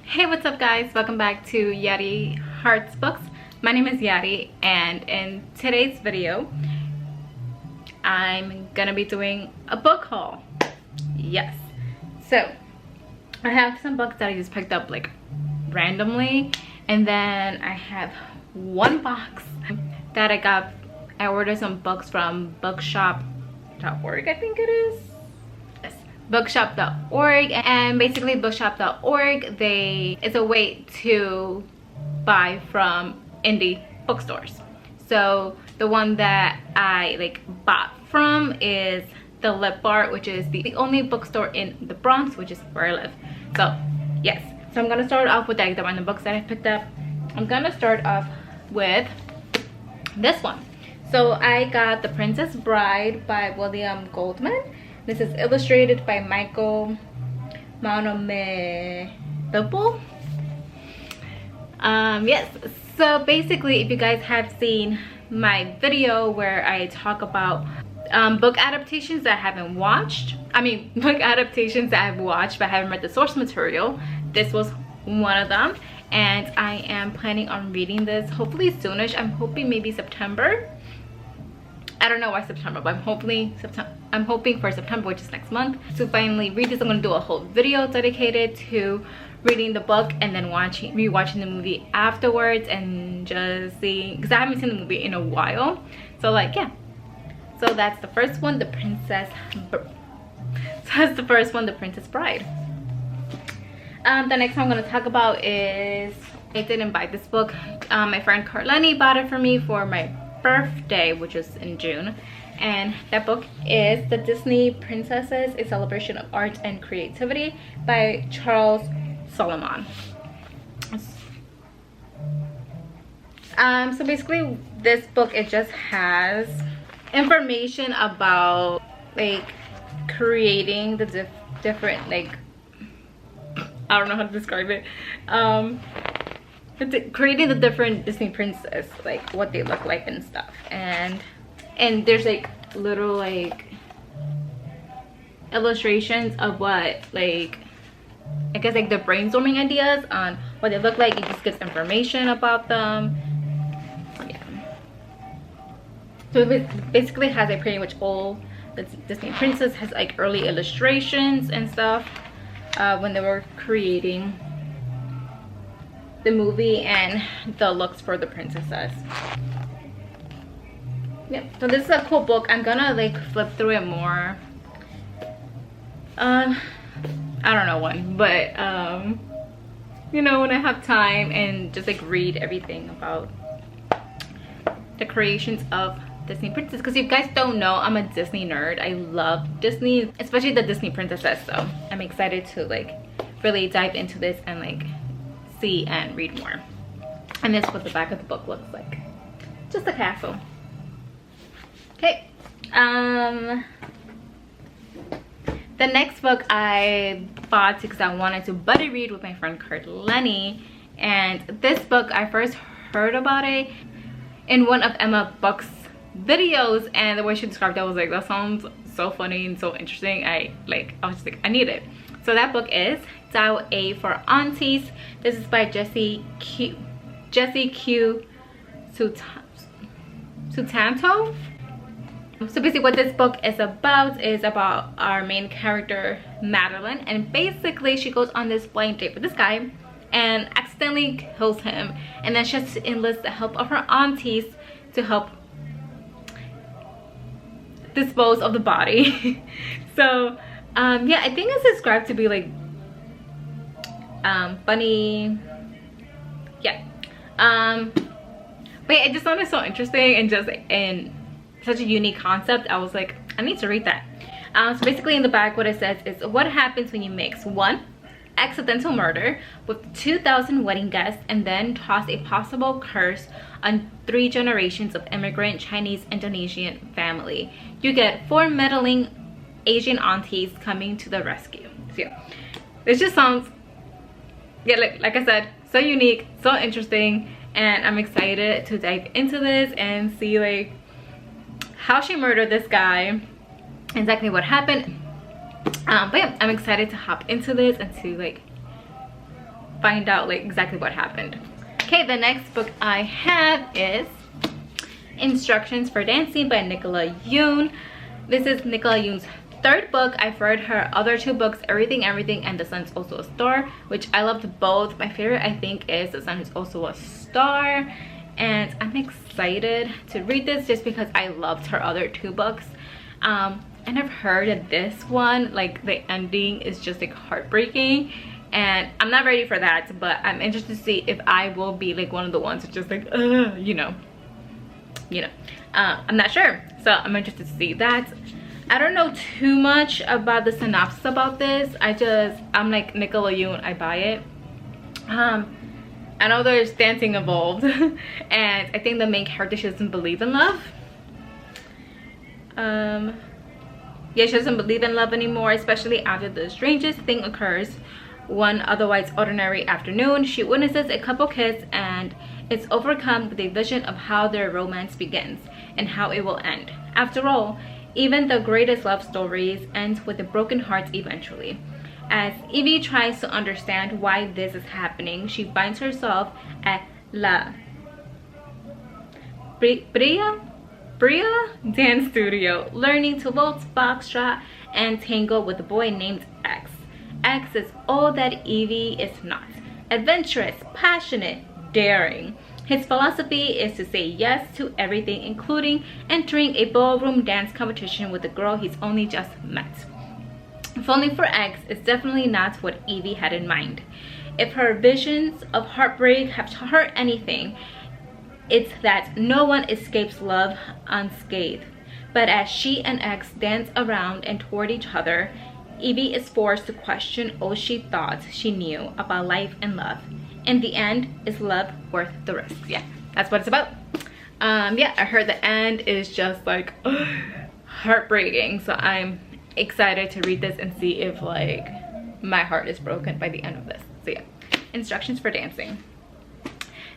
Hey, what's up guys? Welcome back to Yari Hearts Books. My name is Yari, and in today's video I'm gonna be doing a book haul. Yes, so I have some books that I just picked up like randomly, and then I have one box that I ordered some books from bookshop.org, I think it is. Bookshop.org, and basically bookshop.org, it's a way to buy from indie bookstores. So the one that I bought from is the Lip Bar, which is the only bookstore in the Bronx, which is where I live. So yes, so I'm gonna start off with the random books that I picked up. I'm gonna start off with this one. So I got The Princess Bride by William Goldman. This is illustrated by Michael Maunomé-Double. Yes, so basically, if you guys have seen my video where I talk about book adaptations that I haven't watched, book adaptations that I've watched but haven't read the source material, this was one of them, and I am planning on reading this hopefully soonish. I'm hoping maybe September. I don't know why September, but I'm hoping for September, which is next month, to finally read this. I'm gonna do a whole video dedicated to reading the book and then rewatching the movie afterwards, and just seeing, because I haven't seen the movie in a while. So yeah. So that's the first one, The Princess Bride. The next one I'm gonna talk about is, I didn't buy this book. My friend Carleni bought it for me for my birthday, which was in June, and that book is The Disney Princesses: A Celebration of Art and Creativity by Charles Solomon. So basically this book, it just has information about creating the different I don't know how to describe it, creating the different Disney princess, what they look like and stuff, and there's little illustrations of what I guess the brainstorming ideas on what they look like. It just gives information about them. Yeah, so it basically has pretty much all the Disney princess has early illustrations and stuff when they were creating the movie, and the looks for the princesses. Yeah, so this is a cool book. I'm gonna flip through it more. I don't know when, but you know, when I have time, and just read everything about the creations of Disney princess. Because if you guys don't know, I'm a Disney nerd. I love Disney, especially the Disney princesses. So I'm excited to really dive into this and see and read more. And this is what the back of the book looks like. Just a castle. Okay. The next book I bought because I wanted to buddy read with my friend Carleni, and this book I first heard about it in one of Emma Buck's videos, and the way she described it, I was like, that sounds so funny and so interesting. I was just I need it. So that book is Dial A for Aunties. This is by Jessie Q Sutanto. So basically what this book is about our main character Madeline, and basically she goes on this blind date with this guy and accidentally kills him, and then she has to enlist the help of her aunties to help dispose of the body. So yeah, I think it's described to be funny. Yeah, but it just sounded so interesting, and just in such a unique concept. I was like, I need to read that. So basically in the back, what it says is, what happens when you mix 1 accidental murder with 2,000 wedding guests, and then toss a possible curse on 3 generations of immigrant Chinese Indonesian family? You get 4 meddling Asian aunties coming to the rescue. So yeah, this just sounds, yeah, like I said, so unique, so interesting, and I'm excited to dive into this and see how she murdered this guy, exactly what happened. But yeah, I'm excited to hop into this and to find out like exactly what happened. Okay, the next book I have is Instructions for Dancing by Nicola Yoon. This is Nicola Yoon's third book. I've read her other two books, Everything Everything and The Sun's Also a Star, which I loved both. My favorite, I think, is The Sun Is Also a Star, and I'm excited to read this just because I loved her other two books. And I've heard that this one, like the ending is just like heartbreaking, and I'm not ready for that, but I'm interested to see if I will be like one of the ones that's just like you know, I'm not sure, so I'm interested to see that. I don't know too much about the synopsis about this. I'm like, Nicola Yoon, I buy it. I know there's dancing involved and I think the main character, she doesn't believe in love. Yeah, she doesn't believe in love anymore, especially after the strangest thing occurs. One otherwise ordinary afternoon, she witnesses a couple kiss and is overcome with a vision of how their romance begins and how it will end. After all, even the greatest love stories end with a broken heart eventually. As Evie tries to understand why this is happening, she finds herself at La Bria Dance Studio, learning to waltz, foxtrot, and tango with a boy named X. X is all that Evie is not. Adventurous, passionate, daring. His philosophy is to say yes to everything, including entering a ballroom dance competition with a girl he's only just met. If only for X, it's definitely not what Evie had in mind. If her visions of heartbreak have taught her anything, it's that no one escapes love unscathed. But as she and X dance around and toward each other, Evie is forced to question all she thought she knew about life and love. In the end, is love worth the risk? Yeah, that's what it's about. Yeah, I heard the end is just like heartbreaking, so I'm excited to read this and see if like my heart is broken by the end of this. So yeah, Instructions for Dancing.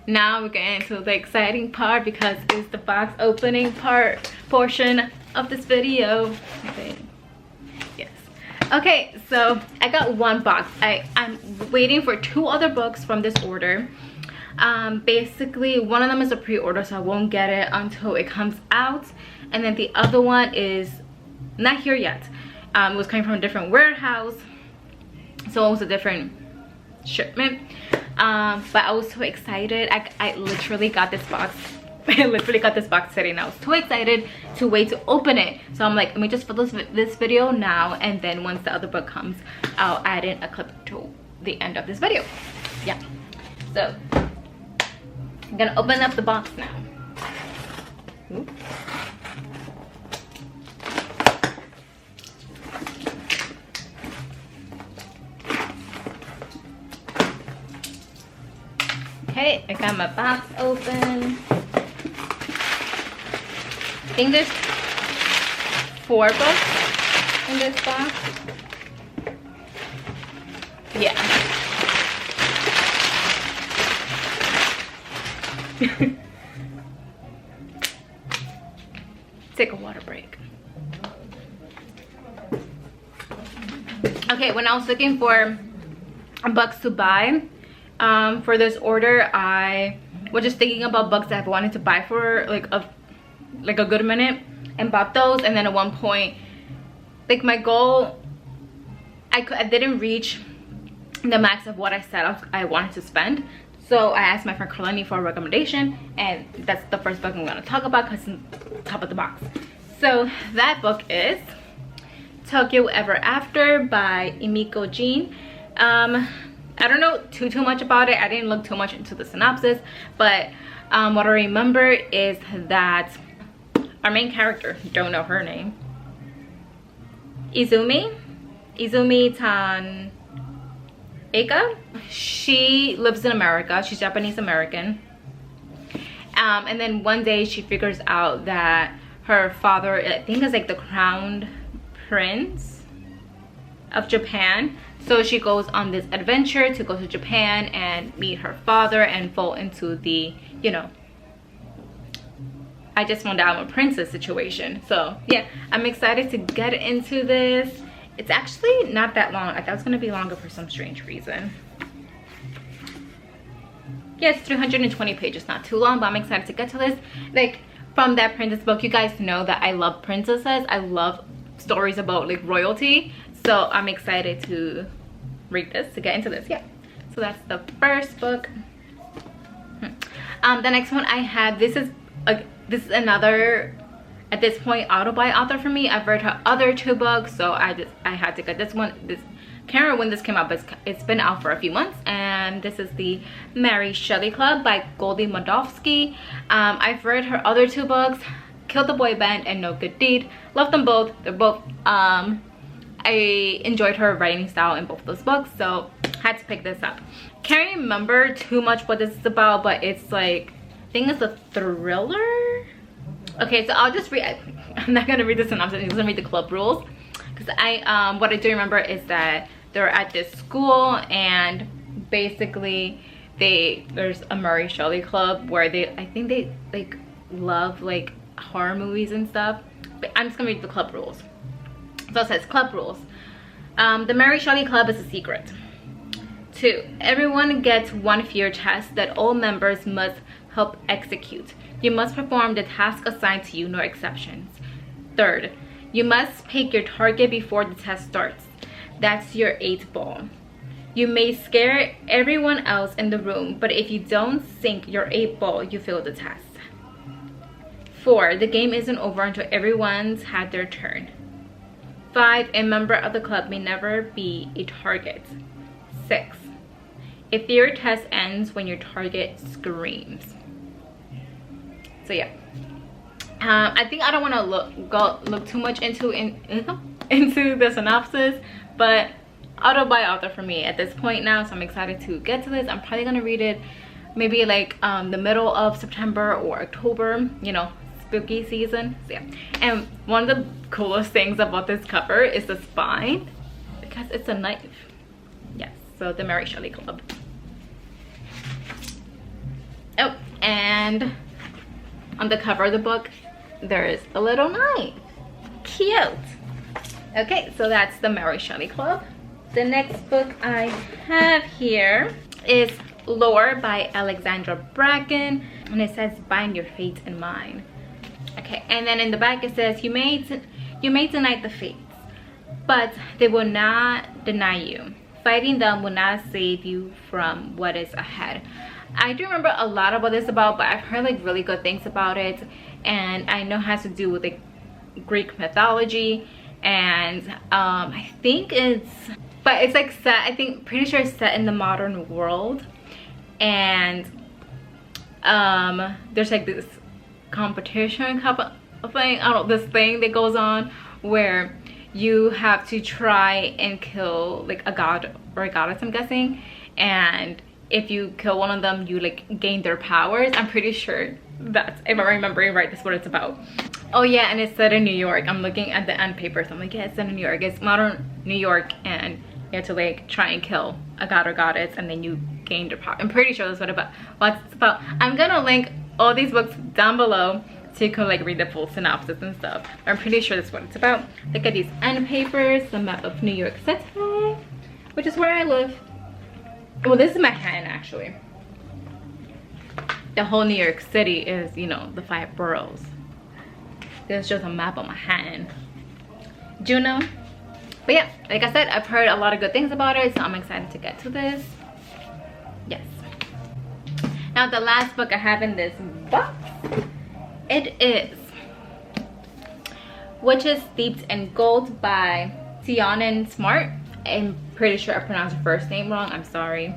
Now we're getting into the exciting part because it's the box opening portion of this video. Okay. Yes. Okay, so I got one box. I'm waiting for two other books from this order. Basically one of them is a pre-order, so I won't get it until it comes out, and then the other one is not here yet. It was coming from a different warehouse, so it was a different shipment. But I was so excited. I literally got this box. I literally got this box today and I was too excited to wait to open it. So I'm like, let me just film this video now, and then once the other book comes, I'll add in a clip to the end of this video. Yeah, so I'm gonna open up the box now. Ooh. Okay, I got my box open. I think there's 4 books in this box. Yeah. Take a water break. Okay, when I was looking for books to buy, for this order, I was just thinking about books that I've wanted to buy for like a good minute, and bought those. And then at one point, like my goal, I didn't reach the max of what I said I wanted to spend. So I asked my friend Carlini for a recommendation, and that's the first book I'm going to talk about because it's top of the box. So that book is Tokyo Ever After by Emiko Jean. I don't know too much about it. I didn't look too much into the synopsis, but what I remember is that our main character, don't know her name, Izumi Tanaka, she lives in America. She's Japanese American, and then one day she figures out that her father, I think, is like the crowned prince of Japan. So she goes on this adventure to go to Japan and meet her father and fall into the, you know, I just found out I'm a princess situation. So yeah, I'm excited to get into this. It's actually not that long. I thought it was gonna be longer for some strange reason. yeah, it's 320 pages, not too long, but I'm excited to get to this. Like, from that princess book, you guys know that I love princesses. I love stories about like royalty, so I'm excited to read this, to get into this. Yeah, so that's the first book. The next one I have, this is another, at this point, auto-buy author for me. I've read her other 2 books, so I had to get this one. Can't remember when this came out, but it's been out for a few months, and this is the Mary Shelley Club by Goldie Modofsky. I've read her other 2 books, Kill the Boy Band and No Good Deed. Love them both. They're both, I enjoyed her writing style in both of those books, so had to pick this up. Can't remember too much what this is about, but it's like, I think it's a thriller. Okay, so I'll just read, I'm not gonna read the synopsis, I'm just gonna read the club rules. Because what I do remember is that they're at this school, and basically there's a Mary Shelley club where I think they like love like horror movies and stuff. But I'm just gonna read the club rules. So it says club rules. The Mary Shelley Club is a secret. 2, everyone gets 1 fear test that all members must help execute. You must perform the task assigned to you, no exceptions. 3rd, you must pick your target before the test starts. That's your 8 ball. You may scare everyone else in the room, but if you don't sink your 8 ball, you fail the test. 4, the game isn't over until everyone's had their turn. 5, a member of the club may never be a target. 6, a fear test ends when your target screams. So yeah, I think I don't want to look too much into the synopsis, but auto-buy author for me at this point now, so I'm excited to get to this. I'm probably gonna read it maybe like the middle of September or October, you know, spooky season. So yeah, and one of the coolest things about this cover is the spine, because it's a knife. Yes, so the Mary Shelley Club. Oh, and on the cover of the book there is a little knife. Cute. Okay, so that's the Mary Shelley Club. The next book I have here is Lore by Alexandra Bracken, and it says bind your fate in mine. Okay, and then in the back it says you may deny the fates, but they will not deny you. Fighting them will not save you from what is ahead. I do remember a lot about this but I've heard like really good things about it, and I know it has to do with like Greek mythology, and I think it's like set, pretty sure it's set in the modern world, and there's like this competition type of thing, I don't know, this thing that goes on where you have to try and kill like a god or a goddess, I'm guessing, and if you kill one of them you like gain their powers. I'm pretty sure that's, if I'm remembering right, that's what it's about. Oh yeah, and it's set in New York. I'm looking at the end papers, I'm like, yeah, it's set in New York. It's modern New York, and you have to like try and kill a god or goddess, and then you gain their power. I'm pretty sure that's what it's about. I'm gonna link all these books down below so you can like read the full synopsis and stuff. I'm pretty sure that's what it's about. Look at these end papers, the map of New York City, which is where I live. Well, this is Manhattan actually. The whole New York City is, you know, the 5 boroughs. There's just a map of Manhattan. Do you know? But yeah, like I said, I've heard a lot of good things about it, so I'm excited to get to this. Yes. Now the last book I have in this box, it is Witches Steeped in Gold by Tianan Smart. I'm pretty sure I pronounced her first name wrong. I'm sorry.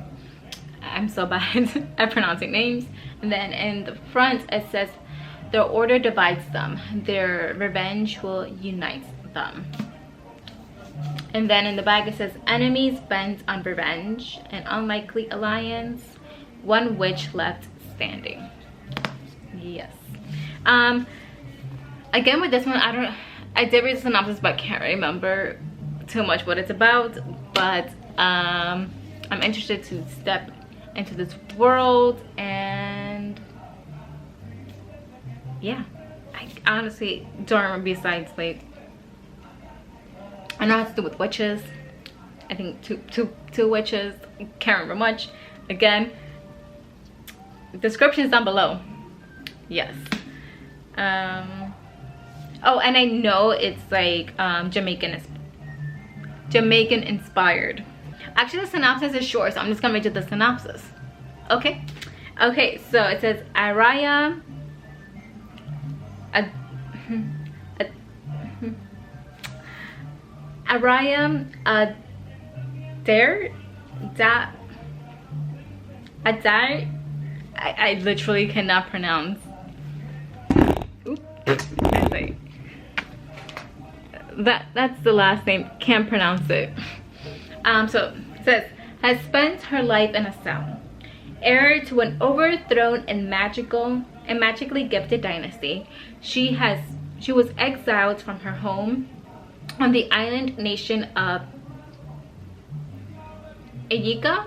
I'm so bad at pronouncing names. And then in the front it says, their order divides them, their revenge will unite them. And then in the back it says, enemies bent on revenge, an unlikely alliance, one witch left standing. Yes. Again with this one, I did read the synopsis but can't remember too much what it's about, but I'm interested to step into this world, and yeah, I honestly don't remember besides like, I know it has to do with witches. I think two witches, can't remember much. Again, description is down below. Yes. Oh, and I know it's like Jamaican inspired. Actually, the synopsis is short, so I'm just gonna read you the synopsis. Okay. Okay, so it says Araya Adar, I literally cannot pronounce. Oops. That's the last name. Can't pronounce it. So it says, has spent her life in a cell, heir to an overthrown and magically gifted dynasty. She was exiled from her home on the island nation of Ejika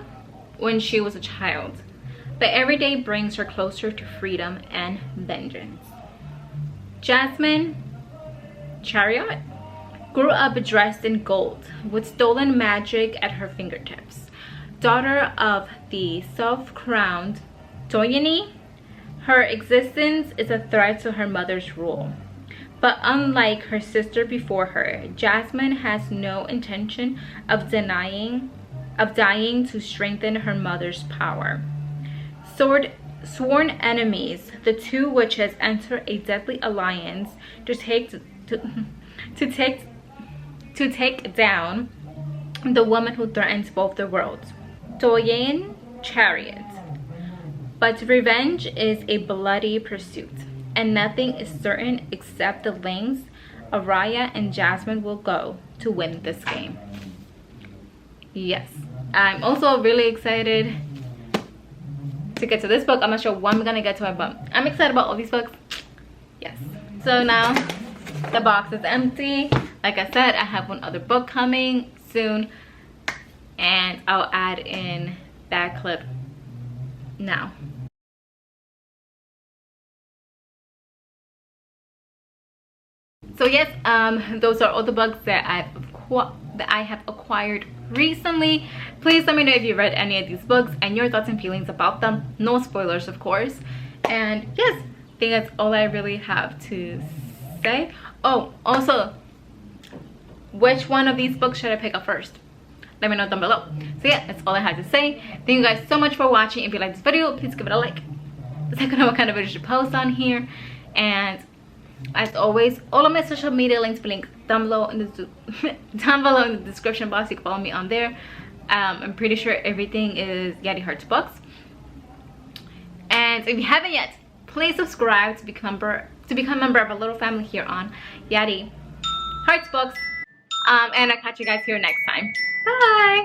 when she was a child, but every day brings her closer to freedom and vengeance. Jasmine Chariot grew up dressed in gold with stolen magic at her fingertips. Daughter of the self-crowned Toyani, her existence is a threat to her mother's rule. But unlike her sister before her, Jasmine has no intention of dying to strengthen her mother's power. Sworn enemies, the two witches enter a deadly alliance to take down the woman who threatens both the worlds, Toyin Chariot. But revenge is a bloody pursuit, and nothing is certain except the lengths Araya and Jasmine will go to win this game. Yes, I'm also really excited to get to this book. I'm not sure when I'm gonna get to it, but I'm excited about all these books. Yes. So now the box is empty. Like I said, I have one other book coming soon, and I'll add in that clip now. So yes, those are all the books that I have acquired recently. Please let me know if you read any of these books and your thoughts and feelings about them. No spoilers, of course. And yes, I think that's all I really have to say. Oh, also, which one of these books should I pick up first? Let me know down below. So yeah, that's all I had to say. Thank you guys so much for watching. If you like this video, please give it a like. So I can know what kind of video to post on here. And as always, all of my social media links will link down below in the description box. You can follow me on there. I'm pretty sure everything is Yari Hearts Books. And if you haven't yet, please subscribe to become a member of a little family here on Yari Hearts Books. And I'll catch you guys here next time. Bye!